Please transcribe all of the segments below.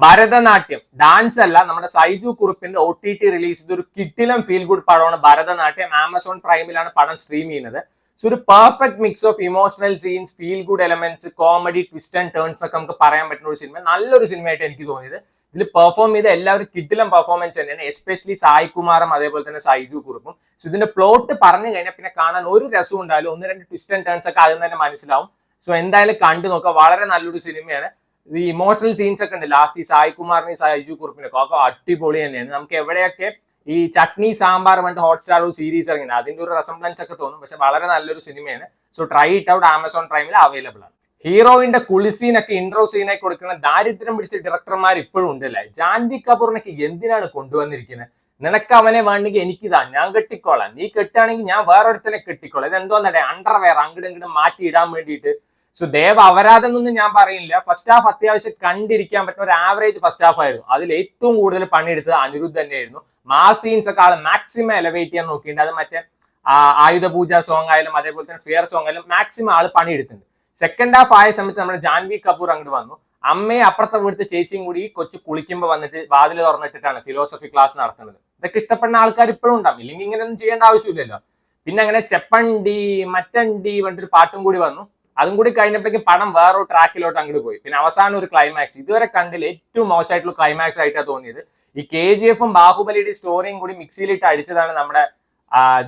Bharatanatyam dance അല്ല, നമ്മുടെ Saiju കുറുപ്പിന്റെ OTT release ചെയ്ത ഒരു കിട്ടിലം ഫീൽ ഗുഡ് പടമാണ് ഭരതനാട്യം. ആമസോൺ പ്രൈമിലാണ് പടം സ്ട്രീം ചെയ്യുന്നത്. സോ ഒരു perfect mix of emotional scenes, feel good elements, comedy, twist and turns ഒക്കെ നമുക്ക് പറയാൻ പറ്റുന്ന ഒരു സിനിമ. നല്ലൊരു സിനിമയായിട്ട് എനിക്ക് തോന്നിയത്. ഇതിൽ പെർഫോം ചെയ്ത എല്ലാവരും കിട്ടിലം പെർഫോമൻസ് തന്നെയാണ്, എസ്പെഷ്യലി സായ് കുമാറും അതേപോലെ തന്നെ സൈജു കുറുപ്പും. സോ ഇതിന്റെ പ്ലോട്ട് പറഞ്ഞു കഴിഞ്ഞാൽ പിന്നെ കാണാൻ ഒരു രസവും ഉണ്ടായാലും 1-2 ട്വിസ്റ്റ് ആൻഡ് ടേൺസ് ഒക്കെ ആദ്യം തന്നെ മനസ്സിലാവും. സോ എന്തായാലും കണ്ടു നോക്കുക, വളരെ നല്ലൊരു സിനിമയാണ്. ഈ ഇമോഷണൽ സീൻസ് ഒക്കെ ഉണ്ട് ലാസ്റ്റ് ഈ സായ് കുമാറിന് സൈജു കുറുപ്പിനൊക്കെ ഒക്കെ അടിപൊളി തന്നെയാണ്. നമുക്ക് എവിടെയൊക്കെ ഈ ചട്നി സാമ്പാർ വേണ്ട ഹോട്ട്സ്റ്റാർ സീരീസ് ഇറങ്ങി അതിന്റെ ഒരു റെസംബ്ലൻസ് ഒക്കെ തോന്നും, പക്ഷെ വളരെ നല്ലൊരു സിനിമയാണ്. So try it out, Amazon പ്രൈമിൽ അവൈലബിൾ ആണ്. ഹീറോയിന്റെ കുളിസീനൊക്കെ ഇൻട്രോ സീനായി കൊടുക്കുന്ന ദാരിദ്ര്യം പിടിച്ച ഡയറക്ടർമാർ ഇപ്പോഴും ഉണ്ടല്ലേ. ജാൻവി കപൂറിനൊക്കെ എന്തിനാണ് കൊണ്ടുവന്നിരിക്കുന്നത്? നിനക്ക് അവനെ വേണമെങ്കിൽ എനിക്കിതാ, ഞാൻ കെട്ടിക്കോളാം, നീ കെട്ടുകയാണെങ്കിൽ ഞാൻ വേറൊരുത്തനെ കെട്ടിക്കോളാം. ഇത് എന്തോന്നടേ അണ്ടർവെയർ അങ്ങോട്ടും മാറ്റി ഇടാൻ വേണ്ടിയിട്ട്. സോ ദേവ് അപരാധമൊന്നും ഞാൻ പറയുന്നില്ല. ഫസ്റ്റ് ഹാഫ് അത്യാവശ്യം കണ്ടിരിക്കാൻ പറ്റുന്ന ഒരു ആവറേജ് ഫസ്റ്റ് ഹാഫ് ആയിരുന്നു. അതിൽ ഏറ്റവും കൂടുതൽ പണിയെടുത്തത് അനിരുദ്ധ് തന്നെയായിരുന്നു. മാസ് സീൻസ് ഒക്കെ ആൾ മാക്സിമം എലവേറ്റ് ചെയ്യാൻ നോക്കിയിട്ടുണ്ട്. അത് മറ്റേ ആയുധ പൂജ സോങ് ആയാലും അതേപോലെ തന്നെ ഫിയർ സോങ് ആയാലും മാക്സിമം ആൾ പണിയെടുത്തിട്ടുണ്ട്. സെക്കൻഡ് ഹാഫ് ആയ സമയത്ത് നമ്മുടെ ജാൻവി കപൂർ അങ്ങോട്ട് വന്നു. അമ്മയെ അപ്പുറത്തെ വീടുത്തെ ചേച്ചിയും കൂടി കൊച്ചു കുളിക്കുമ്പോൾ വന്നിട്ട് വാതിൽ തുറന്നിട്ടിട്ടാണ് ഫിലോസഫി ക്ലാസ് നടത്തുന്നത്. ഇതൊക്കെ ഇഷ്ടപ്പെടുന്ന ആൾക്കാർ ഇപ്പോഴും ഉണ്ടാവും, ഇല്ലെങ്കിൽ ഇങ്ങനെയൊന്നും ചെയ്യേണ്ട ആവശ്യമില്ലല്ലോ. പിന്നെ അങ്ങനെ ചെപ്പണ്ടി മറ്റണ്ടി പറഞ്ഞിട്ടൊരു പാട്ടും കൂടി വന്നു. അതും കൂടി കഴിഞ്ഞപ്പോഴേക്കും പടം വേറൊരു ട്രാക്കിലോട്ട് അങ്ങോട്ട് പോയി. പിന്നെ അവസാനം ഒരു ക്ലൈമാക്സ് ഇതുവരെ കണ്ടില്ല ഏറ്റവും മോശമായിട്ടുള്ള ക്ലൈമാക്സ് ആയിട്ടാണ് തോന്നിയത്. ഈ KGF-ഉം ബാഹുബലിയുടെ സ്റ്റോറിയും കൂടി മിക്സിയിലിട്ട് അടിച്ചതാണ് നമ്മുടെ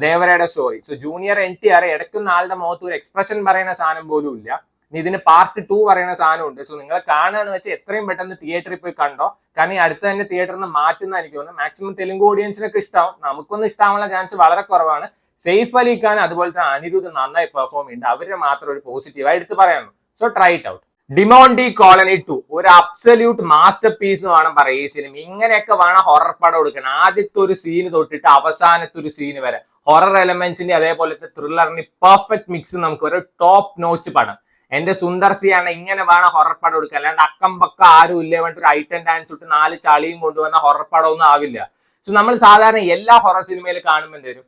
ദേവരയുടെ സ്റ്റോറി. സോ ജൂനിയർ NTR ഇടയ്ക്കുന്ന ആളുടെ മുഖത്ത് ഒരു എക്സ്പ്രഷൻ പറയുന്ന സാധനം പോലും ഇല്ല. ഇനി ഇതിന് പാർട്ട് 2 പറയുന്ന സാധനം ഉണ്ട്. സോ നിങ്ങൾ കാണുകയെന്ന് വെച്ചാൽ എത്രയും പെട്ടെന്ന് തിയേറ്ററിൽ പോയി കണ്ടോ, കാരണം ഈ അടുത്ത് തന്നെ തിയേറ്ററിൽ നിന്ന് മാറ്റുന്ന എനിക്ക് തോന്നുന്നു. മാക്സിമം തെലുങ്ക് ഓഡിയൻസിനൊക്കെ ഇഷ്ടമാവും, നമുക്കൊന്നും ഇഷ്ടമാവാനുള്ള ചാൻസ് വളരെ കുറവാണ്. സെയ്ഫ് അലി ഖാൻ അതുപോലെ തന്നെ അനിരുദ്ധ് നന്നായി പെർഫോം ചെയ്യുന്നുണ്ട്. അവരെ മാത്രം ഒരു പോസിറ്റീവായി എടുത്ത് പറയാനുള്ളൂ. So try it out. Demonte Colony 2 ഒരു അബ്സല്യൂട്ട് മാസ്റ്റർ പീസ് എന്ന് വേണം പറയാം. ഈ സിനിമ ഇങ്ങനെയൊക്കെ വേണം ഹൊറർ പടം എടുക്കണം. ആദ്യത്തെ ഒരു സീന് തൊട്ടിട്ട് അവസാനത്തെ ഒരു സീന് വരെ ഹൊറർ എലമെന്റ്സിന്റെ അതേപോലത്തെ ത്രില്ലറിന്റെ പെർഫെക്റ്റ് മിക്സ് നമുക്ക് ഒരു ടോപ്പ് നോച്ച് പടം. എന്റെ സുന്ദർ സിയാണ് ഇങ്ങനെ വേണം ഹൊറർ പടം എടുക്കുക. അല്ലാണ്ട് അക്കം പക്ക ആരും ഇല്ലേ വേണ്ട ഒരു ഐറ്റം ഡാൻസ് ഇട്ട് 4 ചളിയും കൊണ്ടുവന്ന ഹൊറർ പടം ഒന്നും ആവില്ല. സോ നമ്മൾ സാധാരണ എല്ലാ ഹൊറർ സിനിമയിൽ കാണുമ്പോൾ തരും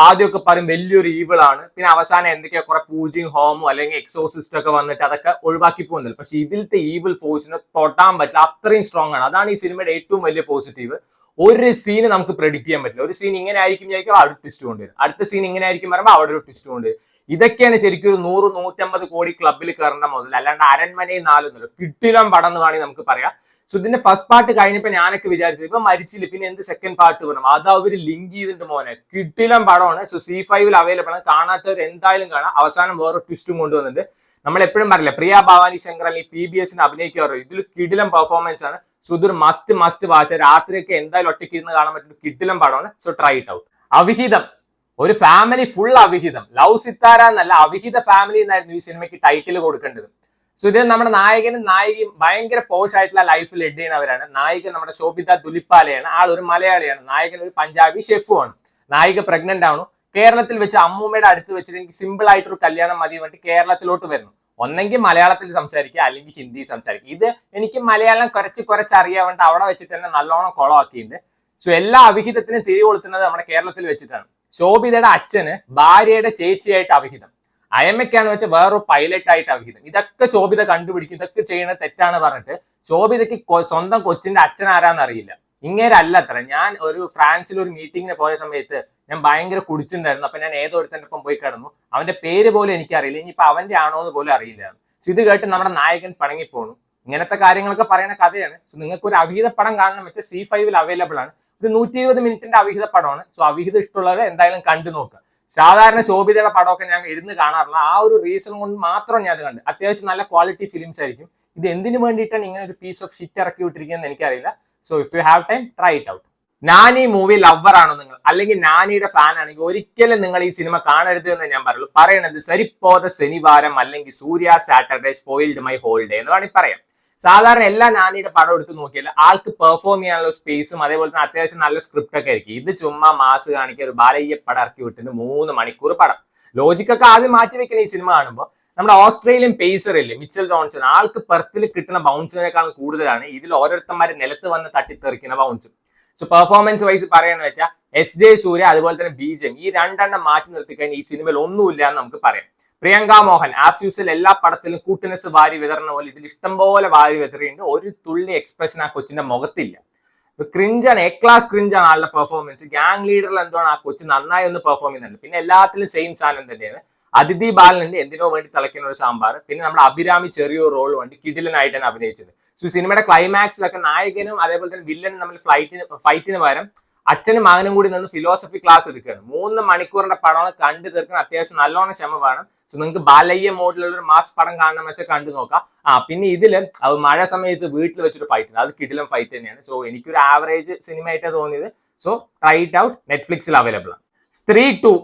ആദ്യമൊക്കെ പറയും വലിയൊരു ഈവിൾ ആണ്, പിന്നെ അവസാനം എന്തൊക്കെയാ കുറെ പൂജയും ഹോമോ അല്ലെങ്കിൽ എക്സോസിസ്റ്റ് ഒക്കെ വന്നിട്ട് അതൊക്കെ ഒഴിവാക്കി പോകുന്നില്ല. പക്ഷെ ഇതിലത്തെ ഈവിൾ ഫോഴ്സിനെ തൊട്ടാൻ പറ്റില്ല, അത്രയും സ്ട്രോങ് ആണ്. അതാണ് ഈ സിനിമയുടെ ഏറ്റവും വലിയ പോസിറ്റീവ്. ഒരു സീന് നമുക്ക് പ്രെഡിക്ട് ചെയ്യാൻ പറ്റില്ല. ഒരു സീൻ ഇങ്ങനെ ആയിരിക്കും വിചാരിക്കും, അവിടെ ട്വിസ്റ്റ് കൊണ്ടുവരും. അടുത്ത സീൻ ഇങ്ങനെ ആയിരിക്കും പറയുമ്പോൾ അവിടെ ഒരു ട്വിസ്റ്റ് കൊണ്ടുവരും. ഇതൊക്കെയാണ് ശരിക്കും ഒരു 100-150 കോടി ക്ലബിൽ കയറേണ്ട മുതൽ, അല്ലാണ്ട് അരൺമനയും 4 കിട്ടിലം പടം എന്ന് വേണമെങ്കിൽ നമുക്ക് പറയാം. സോ ഇതിന്റെ ഫസ്റ്റ് പാർട്ട് കഴിഞ്ഞപ്പോൾ ഞാനൊക്കെ വിചാരിച്ചത് ഇപ്പൊ മരിച്ചില്ല, പിന്നെ എന്ത് സെക്കൻഡ് പാർട്ട് വരണം, അത് അവർ ലിങ്ക് ചെയ്തിട്ട് മോനെ കിട്ടിലം പടമാണ്. സോ C5 അവൈലബിൾ ആണ്, കാണാത്തവർ എന്തായാലും കാണാം. അവസാനം വേറെ ട്വിസ്റ്റും കൊണ്ടുവന്നിട്ട് നമ്മൾ എപ്പോഴും പറയില്ല പ്രിയ ഭവാനി ശങ്കർ അല്ലെങ്കിൽ PBS-ന് അഭിനയിക്കാറോ, ഇതിൽ കിടിലം പെർഫോമൻസ് ആണ്. സോ ഇതൊരു മസ്റ്റ് വാച്ച്. രാത്രിയൊക്കെ എന്തായാലും ഒറ്റയ്ക്ക് ഇരുന്ന് കാണാൻ പറ്റുന്ന കിടിലം പടമാണ്. So try it out. അവിഹിതം ഒരു ഫാമിലി ഫുൾ അവിഹിതം, ലവ് സിത്താര എന്നല്ല അവിഹിത ഫാമിലി എന്നായിരുന്നു ഈ സിനിമയ്ക്ക് ടൈറ്റിൽ കൊടുക്കേണ്ടത്. സോ ഇതിൽ നമ്മുടെ നായകനും നായികയും ഭയങ്കര പോഷ് ആയിട്ടുള്ള ലൈഫ് ലീഡ് ചെയ്യുന്നവരാണ്. നായിക നമ്മുടെ ശോഭിത ദുലിപ്പാലയാണ്, ആൾ ഒരു മലയാളിയാണ്. നായകൻ ഒരു പഞ്ചാബി ഷെഫുമാണ്. നായിക പ്രഗ്നന്റ് ആണ്. കേരളത്തിൽ വെച്ച് അമ്മൂമ്മയുടെ അടുത്ത് വെച്ചിട്ട് എനിക്ക് സിമ്പിൾ ആയിട്ടൊരു കല്യാണം മതി വേണ്ടി കേരളത്തിലോട്ട് വരുന്നു. ഒന്നെങ്കിൽ മലയാളത്തിൽ സംസാരിക്കുക അല്ലെങ്കിൽ ഹിന്ദി സംസാരിക്കുക. ഇത് എനിക്ക് മലയാളം കുറച്ചറിയാവേണ്ട അവിടെ വെച്ചിട്ട് തന്നെ നല്ലോണം കുളമാക്കിയിട്ടുണ്ട്. സോ എല്ലാ അവിഹിതത്തിനും തിരി കൊളുത്തുന്നത് നമ്മുടെ കേരളത്തിൽ വെച്ചിട്ടാണ്. ശോഭിതയുടെ അച്ഛന് ഭാര്യയുടെ ചേച്ചിയായിട്ട് അവിഹിതം, അയമ്മയ്ക്കാന്ന് വെച്ചാൽ വേറൊരു പൈലറ്റ് ആയിട്ട് അവിഹിതം. ഇതൊക്കെ ശോഭിത കണ്ടുപിടിക്കും. ഇതൊക്കെ ചെയ്യുന്നത് തെറ്റാണ് പറഞ്ഞിട്ട് ശോഭിതയ്ക്ക് സ്വന്തം കൊച്ചിന്റെ അച്ഛൻ ആരാന്ന് അറിയില്ല. ഇങ്ങേരല്ല അത്ര. ഞാൻ ഒരു ഫ്രാൻസിൽ ഒരു മീറ്റിങ്ങിന് പോയ സമയത്ത് ഞാൻ ഭയങ്കര കുടിച്ചിട്ടുണ്ടായിരുന്നു. അപ്പൊ ഞാൻ ഏതൊരുത്തൻ്റെ ഒപ്പം പോയി കിടന്നു. അവന്റെ പേര് പോലും എനിക്കറിയില്ല, ഇനിയിപ്പൊ അവന്റെ ആണോ എന്ന് പോലും അറിയില്ല. സോ ഇത് കേട്ട് നമ്മുടെ നായകൻ പണങ്ങിപ്പോണു. ഇങ്ങനത്തെ കാര്യങ്ങളൊക്കെ പറയുന്ന കഥയാണ്. സോ നിങ്ങൾക്ക് ഒരു അവിഹിത പടം കാണണം വെച്ചാൽ C5 അവൈലബിൾ ആണ്. ഒരു 120 മിനിറ്റിന്റെ അവിഹിത പടമാണ്. സോ അവിഹിതം ഇഷ്ടമുള്ളവരെ എന്തായാലും കണ്ടു നോക്കുക. സാധാരണ ശോഭിതയുടെ പടമൊക്കെ ഞാൻ ഇരുന്ന് കാണാറില്ല. ആ ഒരു റീസൺ കൊണ്ട് മാത്രം ഞാൻ അത് കണ്ടു. അത്യാവശ്യം നല്ല ക്വാളിറ്റി ഫിലിംസ് ആയിരിക്കും. ഇത് എന്തിനു വേണ്ടിയിട്ടാണ് ഇങ്ങനെ ഒരു പീസ് ഓഫ് ഷിറ്റ് ഇറക്കി വിട്ടിരിക്കുന്നത് എനിക്കറിയില്ല. So if you have time try it out. Nani movie lover ആണോ നിങ്ങൾ, അല്ലെങ്കിൽ നാനിയുടെ ഫാൻ ആണെങ്കിൽ ഒരിക്കലും നിങ്ങൾ ഈ സിനിമ കാണരുത് എന്ന് ഞാൻ പറയുള്ളൂ. പറയണത് സരിപ്പോത ശനിവാരം അല്ലെങ്കിൽ Surya Saturday spoiled my whole day എന്ന് വേണമെങ്കിൽ പറയാം. സാധാരണ എല്ലാ നാനിയുടെ പടം എടുത്ത് നോക്കിയാൽ ആൾക്ക് പെർഫോം ചെയ്യാനുള്ള സ്പേസും അതേപോലെ തന്നെ അത്യാവശ്യം നല്ല സ്ക്രിപ്റ്റ് ഒക്കെ ആയിരിക്കും. ഇത് ചുമ്മാ മാസ് കാണിക്കുക ഒരു ബാലയ്യ പടം ഇറക്കി വിട്ടിട്ട് 3 മണിക്കൂർ പടം. ലോജിക്കൊക്കെ ആദ്യം മാറ്റി വെക്കുന്ന ഈ സിനിമ കാണുമ്പോൾ നമ്മുടെ ഓസ്ട്രേലിയൻ പേസർ ഇല്ലേ മിച്ചൽ ജോൺസൺ, ആൾക്ക് പെർത്തിൽ കിട്ടുന്ന ബൗൺസിനേക്കാളും കൂടുതലാണ് ഇതിൽ ഓരോരുത്തന്മാരെ നിലത്ത് വന്ന് തട്ടിത്തെറിക്കുന്ന ബൗൺസ്. സോ പെർഫോമൻസ് വൈസ് പറയാന്ന് വെച്ചാൽ SJ സൂര്യ അതുപോലെ തന്നെ BGM ഈ 2 മാറ്റി നിർത്തി കഴിഞ്ഞാൽ ഈ സിനിമയിൽ ഒന്നുമില്ല എന്ന് നമുക്ക് പറയാം. പ്രിയങ്ക മോഹൻ ആസ് യൂസ്വൽ എല്ലാ പടത്തിലും കൂട്ടിനെസ് വാരി വിതരണ പോലെ ഇതിൽ ഇഷ്ടംപോലെ വാരി വിതറിയുണ്ട്. ഒരു തുള്ളി എക്സ്പ്രഷൻ ആ കൊച്ചിന്റെ മുഖത്തില്ല. ക്രിഞ്ചാണ്, എ ക്ലാസ് ക്രിഞ്ചാണ് ആളുടെ പെർഫോമൻസ്. ഗ്യാങ് ലീഡറിൽ എന്താണ് ആ കൊച്ചു നന്നായി ഒന്ന് പെർഫോം ചെയ്യുന്നുണ്ട്. പിന്നെ എല്ലാത്തിലും സെയിം സാധനം തന്നെയാണ്. അതിഥി ബാലനുണ്ട് എന്തിനോ വേണ്ടി തിളയ്ക്കുന്ന ഒരു സാമ്പാർ. പിന്നെ നമ്മുടെ അഭിരാമി ചെറിയൊരു റോൾ വേണ്ടി കിടിലനായിട്ട് തന്നെ അഭിനയിച്ചത്. സോ സിനിമയുടെ ക്ലൈമാക്സിലൊക്കെ നായകനും അതേപോലെ തന്നെ വില്ലനും നമ്മൾ ഫൈറ്റിന് പകരം അച്ഛനും മകനും കൂടി നിന്ന് ഫിലോസഫി ക്ലാസ് എടുക്കുകയാണ്. 3 മണിക്കൂറിന്റെ പടമാണ്. കണ്ടു തീർക്കാൻ അത്യാവശ്യം നല്ലോണം ക്ഷമ വേണം. സോ നിങ്ങൾക്ക് ബാലയ്യ മോഡിലുള്ള ഒരു മാസ് പടം കാണണം വെച്ചാൽ കണ്ടു നോക്കാം. പിന്നെ ഇതില് അത് മഴ സമയത്ത് വീട്ടിൽ വെച്ചൊരു ഫൈറ്റ് ഉണ്ട്. അത് കിടിലം ഫൈറ്റ് തന്നെയാണ്. സോ എനിക്കൊരു ആവറേജ് സിനിമ ആയിട്ടാണ് തോന്നിയത്. So try it out. നെറ്റ്ഫ്ലിക്സിൽ അവൈലബിൾ ആണ്. സ്ത്രീ 2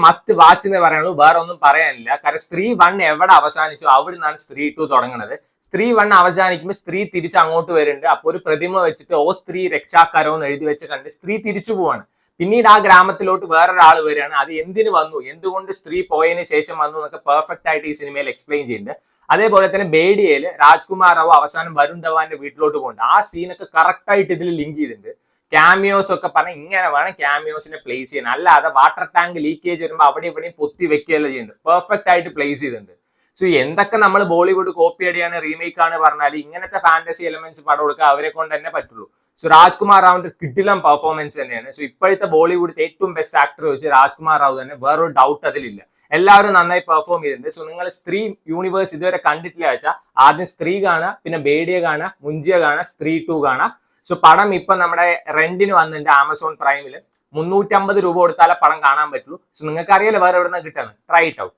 മസ്റ്റ് വാച്ച് എന്ന് പറയുള്ളൂ. വേറെ ഒന്നും പറയാനില്ല. കാരണം സ്ത്രീ 1 എവിടെ അവസാനിച്ചു അവിടെ നിന്നാണ് സ്ത്രീ 2 തുടങ്ങുന്നത്. സ്ത്രീ 1 അവസാനിക്കുമ്പോൾ സ്ത്രീ തിരിച്ച് അങ്ങോട്ട് വരുന്നുണ്ട്. അപ്പോൾ ഒരു പ്രതിമ വെച്ചിട്ട് ഓ സ്ത്രീ രക്ഷാകരോ എന്ന് എഴുതി വെച്ച് കണ്ട് സ്ത്രീ തിരിച്ചു പോവാണ്. പിന്നീട് ആ ഗ്രാമത്തിലോട്ട് വേറൊരാൾ വരികയാണ്. അത് എന്തിനു വന്നു, എന്തുകൊണ്ട് സ്ത്രീ പോയതിനു ശേഷം വന്നു എന്നൊക്കെ പെർഫെക്റ്റ് ആയിട്ട് ഈ സിനിമയിൽ എക്സ്പ്ലെയിൻ ചെയ്യുന്നുണ്ട്. അതേപോലെ തന്നെ ബേഡിയയില് രാജ്കുമാർ റാവു അവസാനം വരുൺ ധവാന്റെ വീട്ടിലോട്ട് പോകുന്നുണ്ട്. ആ സീനൊക്കെ കറക്റ്റ് ആയിട്ട് ഇതിൽ ലിങ്ക് ചെയ്തിട്ടുണ്ട്. ക്യാമിയോസ് ഒക്കെ പറഞ്ഞാൽ ഇങ്ങനെ വേണം ക്യാമിയോസിനെ പ്ലേസ് ചെയ്യാൻ. അല്ലാതെ വാട്ടർ ടാങ്ക് ലീക്കേജ് വരുമ്പോൾ അവിടെ ഇവിടെയും പൊത്തി വെക്കുകയല്ല ചെയ്യുന്നുണ്ട്. പെർഫെക്റ്റ് ആയിട്ട് പ്ലേസ് ചെയ്തിട്ടുണ്ട്. സോ എന്തൊക്കെ നമ്മൾ ബോളിവുഡ് കോപ്പി അടിയാണ് റീമേക്ക് ആണ് പറഞ്ഞാൽ ഇങ്ങനത്തെ ഫാന്റസി എലമെന്റ്സ് പടം കൊടുക്കുക അവരെ കൊണ്ട് തന്നെ പറ്റുള്ളൂ. സോ രാജ്കുമാർ റാവുന്റെ കിടിലം പെർഫോമൻസ് തന്നെയാണ്. സോ ഇപ്പോഴത്തെ ബോളിവുഡിൽ ഏറ്റവും ബെസ്റ്റ് ആക്ടർ വെച്ച് രാജ്കുമാർ റാവു തന്നെ, വേറൊരു ഡൗട്ട് അതിലില്ല. എല്ലാവരും നന്നായി പെർഫോം ചെയ്തിട്ടുണ്ട്. സോ നിങ്ങൾ സ്ത്രീ യൂണിവേഴ്സ് ഇതുവരെ കണ്ടിട്ടില്ല വെച്ചാൽ ആദ്യം സ്ത്രീ കാണുക, പിന്നെ ബേഡിയ കാണുക, മുഞ്ചിയ കാണുക, സ്ത്രീ 2 കാണുക. സോ പടം ഇപ്പൊ നമ്മുടെ റെന്റിന് വന്നിട്ടുണ്ട് ആമസോൺ പ്രൈമില്. 350 രൂപ കൊടുത്താലേ പടം കാണാൻ പറ്റുള്ളൂ. സോ നിങ്ങൾക്ക് അറിയാലോ വേറെ എവിടെ നിന്ന് കിട്ടുന്നത്. Try it out.